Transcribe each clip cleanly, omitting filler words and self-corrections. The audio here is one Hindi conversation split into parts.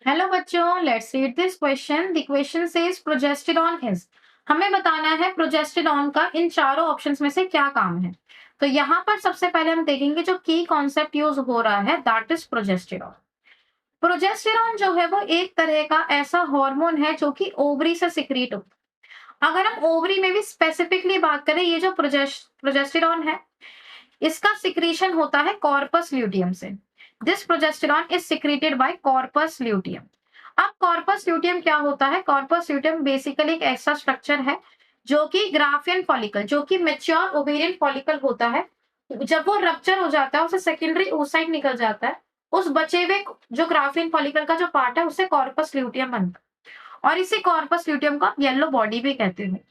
हेलो बच्चों, let's read this question. The question says progesterone is. हमें बताना है प्रोजेस्टेरॉन का इन चारों ऑप्शंस में से क्या काम है। तो यहाँ पर सबसे पहले हम देखेंगे जो की कॉन्सेप्ट यूज हो रहा है, दैट इज प्रोजेस्टेरॉन। प्रोजेस्टेरॉन जो है वो एक तरह का ऐसा हार्मोन है जो कि ओवरी से सिक्रीट होता है। अगर हम ओवरी में भी स्पेसिफिकली बात करें, ये जो प्रोजेस्टेरॉन है, इसका सिक्रीशन होता है कॉर्पस ल्यूटियम से। This progesterone is secreted by corpus luteum. अब कॉर्पस ल्यूटियम क्या होता है? कॉर्पस ल्यूटियम बेसिकली एक ऐसा स्ट्रक्चर है जो कि ग्राफियन फॉलिकल, जो कि मेच्योर ओवेरियन फॉलिकल होता है, जब वो रप्चर हो जाता है, उसे सेकेंडरी oocyte निकल जाता है, उस बचे हुए जो ग्राफियन फॉलिकल का जो पार्ट है उसे कॉर्पस ल्यूटियम बनता है, और इसी कॉर्पस ल्यूटियम को येलो बॉडी भी कहते हैं।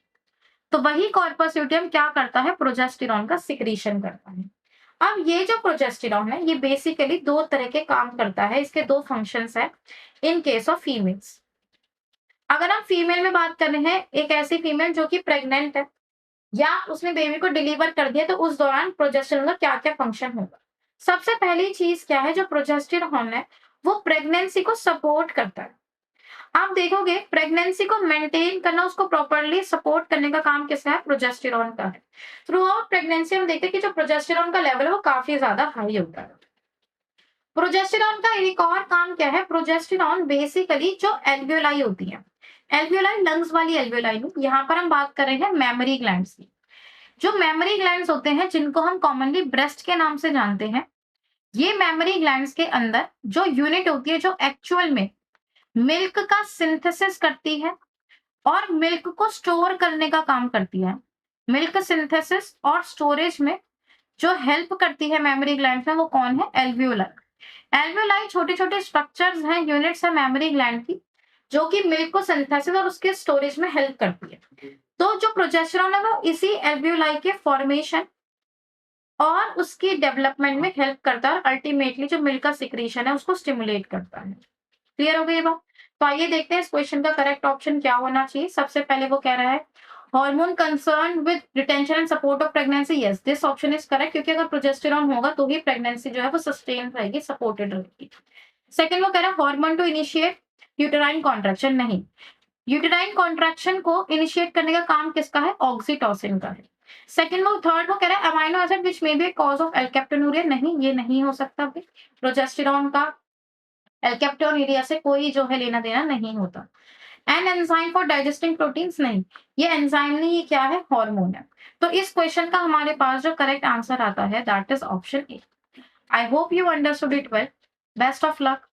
तो वही कॉर्पस ल्यूटियम क्या करता है? प्रोजेस्टेरॉन का सिक्रीशन करता है। अब ये जो प्रोजेस्टेरॉन है, ये बेसिकली दो तरह के काम करता है, इसके दो फंक्शंस हैं इन केस ऑफ फीमेल्स। अगर हम फीमेल में बात कर रहे हैं, एक ऐसी फीमेल जो कि प्रेग्नेंट है या उसने बेबी को डिलीवर कर दिया, तो उस दौरान प्रोजेस्टेरॉन का क्या-क्या फंक्शन होगा? सबसे पहली चीज क्या है? जो प्रोजेस्टेरॉन है, वो प्रेगनेंसी को सपोर्ट करता है। आप देखोगे प्रेगनेंसी को मेंटेन करना, उसको प्रॉपर्ली सपोर्ट करने का काम किसका है? प्रोजेस्टेरॉन का है। थ्रू आउट प्रेगनेंसी हम देखते हैं कि जो प्रोजेस्टेरॉन का लेवल है वो काफी ज्यादा हाई होता है। प्रोजेस्टेरॉन का एक और काम क्या है? प्रोजेस्टेरॉन बेसिकली जो एल्वियोलाई होती है, एल्वियोलाई लंग्स वाली एल्वियोलाई नहीं, यहाँ पर हम बात कर रहे हैं मेमोरी ग्लैंड्स की। जो मेमोरी ग्लैंड्स होते हैं, जिनको हम कॉमनली ब्रेस्ट के नाम से जानते हैं, ये मेमोरी ग्लैंड्स के अंदर जो यूनिट होती है, जो एक्चुअल में मिल्क का सिंथेसिस करती है और मिल्क को स्टोर करने का काम करती है। मिल्क सिंथेसिस और स्टोरेज में जो हेल्प करती है मेमोरी ग्लैंड में, वो कौन है? एल्वियोलाई। एल्वियोलाई छोटे-छोटे स्ट्रक्चर्स हैं, यूनिट्स है मेमोरी ग्लैंड की, जो कि मिल्क को सिंथेसिस और उसके स्टोरेज में हेल्प करती है। तो जो प्रोजेस्टेरॉन है वो इसी एल्वियोलाई के फॉर्मेशन और उसकी डेवलपमेंट में हेल्प करता है, अल्टीमेटली जो मिल्क का सिक्रीशन है उसको स्टिमुलेट करता है। क्लियर हो गई ये बात? तो आइए देखते हैं इस क्वेश्चन का करेक्ट ऑप्शन क्या होना चाहिए। सबसे पहले वो कह रहा है hormone concern with retention and support of pregnancy. Yes, this option is correct, क्योंकि अगर प्रोजेस्टेरॉन होगा तो ही प्रेगनेंसी जो है वो सस्टेन रहेगी, सपोर्टेड रहेगी। सेकंड वो कह रहा है hormone to initiate uterine contraction. नहीं, यूटेराइन कॉन्ट्रैक्शन को इनिशिएट करने का काम किसका है? ऑक्सीटोसिन का है। सेकंड वो थर्ड वो कह रहा है amino acid which may be cause of alkaptonuria. नहीं, ये नहीं हो सकता भी। प्रोजेस्टेरॉन का एल्केप्टोनुरिया से कोई जो है लेना देना नहीं होता। An enzyme for digesting proteins. नहीं, ये एंजाइम नहीं, ये क्या है? हार्मोन है। तो इस क्वेश्चन का हमारे पास जो करेक्ट आंसर आता है, that is option A. I hope you understood it well. Best of luck.